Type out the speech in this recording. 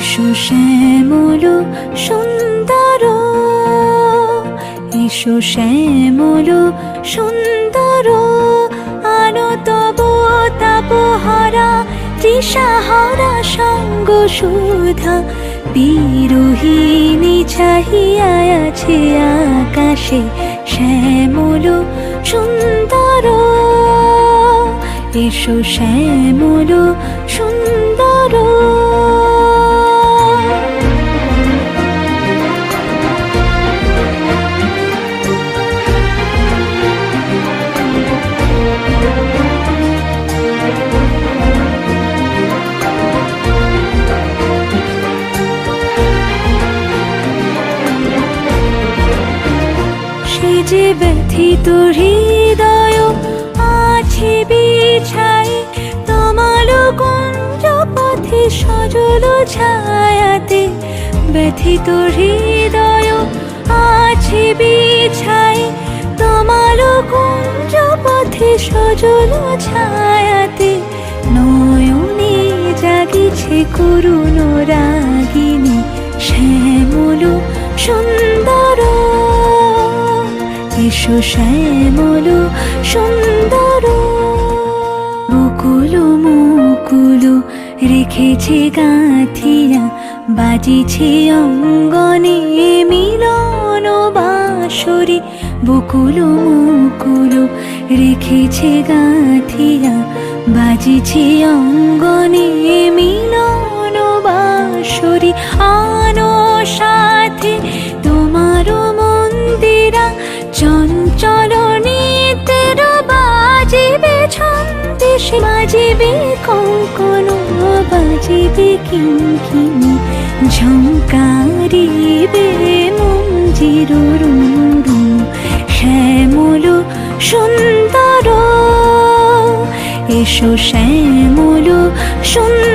এসো শ্যামল সুন্দর, এসো শ্যামল সুন্দর, আলো তব তাপহারা তৃষাহারা সঙ্গ সুধা। বিরোহিণী চাহিয়া আছে আকাশে শ্যামল সুন্দর, এসো শ্যামল সুন্দর। সে যে ব্যথিত হৃদয় আছে বিছাই, তমাল কুঞ্জ পথে সজল ছায়াতে। ব্যথিত হৃদয় আছে বিছাই, তমাল কুঞ্জ পথে সজল ছায়াতে। নয়নে জাগিছে করুণ রাগিনী শ্যামল সুন্দর, এসো শ্যামল সুন্দর। বকুল মুকুল রেখেছে গাঁথিয়া, বাজিছে অঙ্গনে মিলন বাঁশরি। বকুল মুকুল রেখেছে গাঁথিয়া, বাজিছে অঙ্গনে মিলন বাঁশরি। আনো সাথে তোমার মন্দিরা, চঞ্চল নিতের বাজিবে ছন্দেশে। বাজিবে কঙ্কণ, বাজিবে কিঙ্কিণী, ঝঙ্কারিবে মঞ্জির রুরু। শ্যামল সুন্দর, এসো শ্যামল সুন্দর।